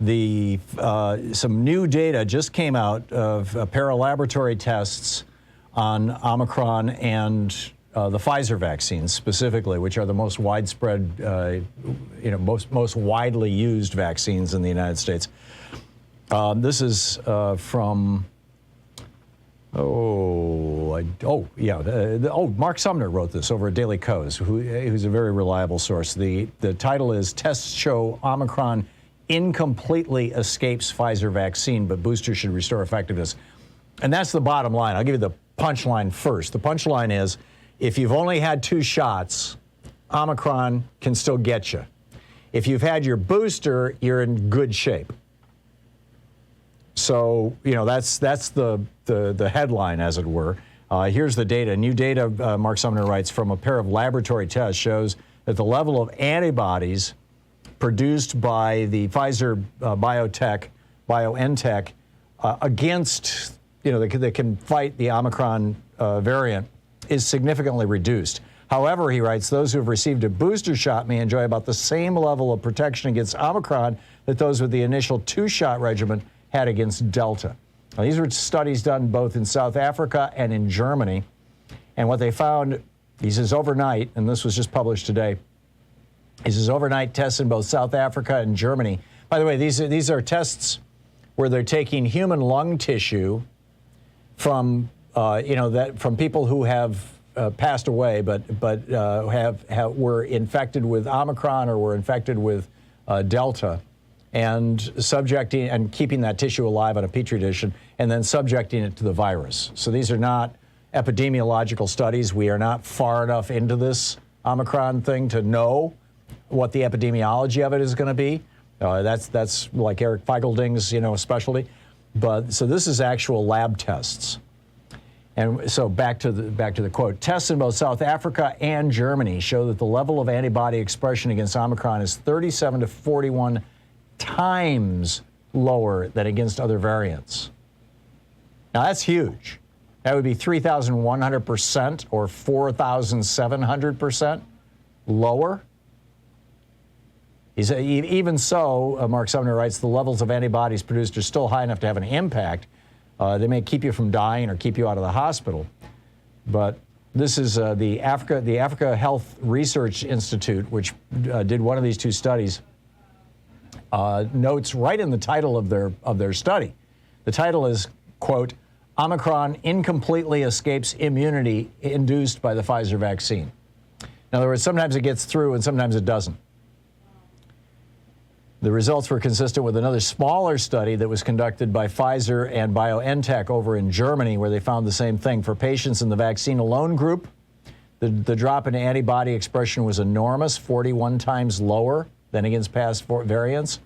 Some new data just came out of paralaboratory tests on Omicron and the Pfizer vaccines specifically, which are the most widespread, most widely used vaccines in the United States. This is from, Mark Sumner wrote this over at Daily Kos, who's a very reliable source. The title is "Tests Show Omicron Incompletely Escapes Pfizer Vaccine, but Booster Should Restore Effectiveness." And that's the bottom line. I'll give you the punchline first. The punchline is, if you've only had 2 shots, Omicron can still get you. If you've had your booster, you're in good shape. So, that's the headline, as it were. Here's the data. New data, Mark Sumner writes, from a pair of laboratory tests shows that the level of antibodies produced by the Pfizer BioNTech against, that can fight the Omicron variant is significantly reduced. However, he writes, those who have received a booster shot may enjoy about the same level of protection against Omicron that those with the initial 2-shot regimen had against Delta. Now, these were studies done both in South Africa and in Germany. And what they found, he says overnight, and this was just published today, he says overnight tests in both South Africa and Germany. By the way, these are tests where they're taking human lung tissue from from people who have passed away, but were infected with Omicron or were infected with Delta, and subjecting and keeping that tissue alive on a petri dish, and then subjecting it to the virus. So these are not epidemiological studies. We are not far enough into this Omicron thing to know what the epidemiology of it is going to be. That's like Eric Feigelding's specialty. But so this is actual lab tests. And so back to the quote. Tests in both South Africa and Germany show that the level of antibody expression against Omicron is 37 to 41 times lower than against other variants. Now that's huge. That would be 3,100% or 4,700% lower. Even so, Mark Sumner writes, the levels of antibodies produced are still high enough to have an impact. They may keep you from dying or keep you out of the hospital. But this is the Africa Health Research Institute, which did one of these 2 studies, notes right in the title of their study. The title is, quote, Omicron incompletely escapes immunity induced by the Pfizer vaccine. In other words, sometimes it gets through and sometimes it doesn't. The results were consistent with another smaller study that was conducted by Pfizer and BioNTech over in Germany, where they found the same thing. For patients in the vaccine alone group, the drop in antibody expression was enormous, 41 times lower than against past variants.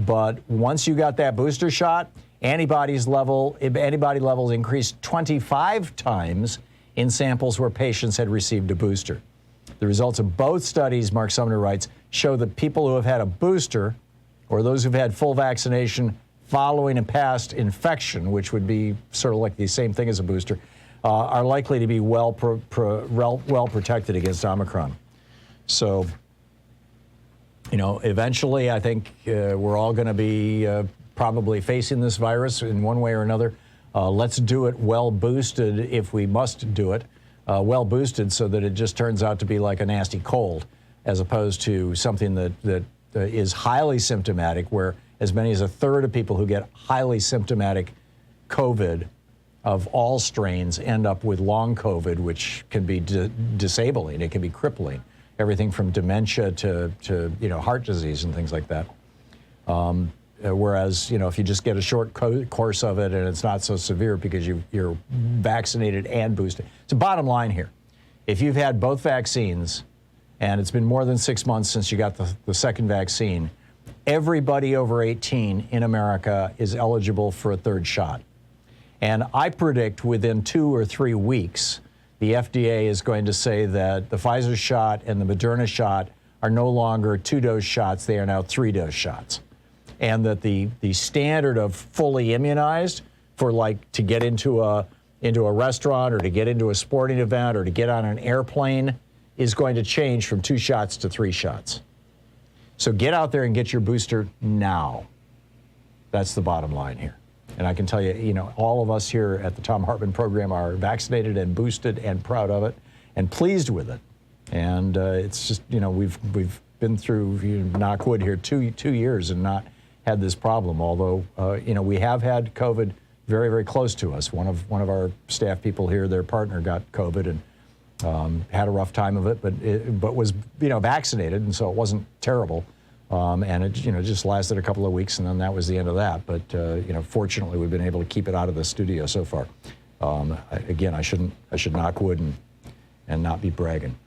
But once you got that booster shot, antibody levels increased 25 times in samples where patients had received a booster. The results of both studies, Mark Sumner writes, show that people who have had a booster, or those who've had full vaccination following a past infection, which would be sort of like the same thing as a booster, are likely to be well protected against Omicron. So, eventually I think we're all going to be probably facing this virus in one way or another. Let's do it well boosted if we must do it. Well boosted so that it just turns out to be like a nasty cold, as opposed to something that is highly symptomatic, where as many as a third of people who get highly symptomatic COVID of all strains end up with long COVID, which can be disabling. It can be crippling. Everything from dementia to heart disease and things like that. Whereas, if you just get a short course of it and it's not so severe because you're vaccinated and boosted. So bottom line here, if you've had both vaccines and it's been more than 6 months since you got the second vaccine, everybody over 18 in America is eligible for a 3rd shot. And I predict within 2 or 3 weeks, the FDA is going to say that the Pfizer shot and the Moderna shot are no longer 2-dose shots, they are now 3-dose shots. And that the standard of fully immunized for to get into a restaurant or to get into a sporting event or to get on an airplane is going to change from 2 shots to 3 shots. So get out there and get your booster now. That's the bottom line here. And I can tell you, all of us here at the Thom Hartmann Program are vaccinated and boosted and proud of it and pleased with it. And it's just, we've been through, knock wood here, two years and not had this problem. Although, we have had COVID very, very close to us. One of our staff people here, their partner got COVID and had a rough time of it, but was, vaccinated, and so it wasn't terrible. And it, just lasted a couple of weeks, and then that was the end of that. But, fortunately, we've been able to keep it out of the studio so far. Again, I should knock wood and not be bragging.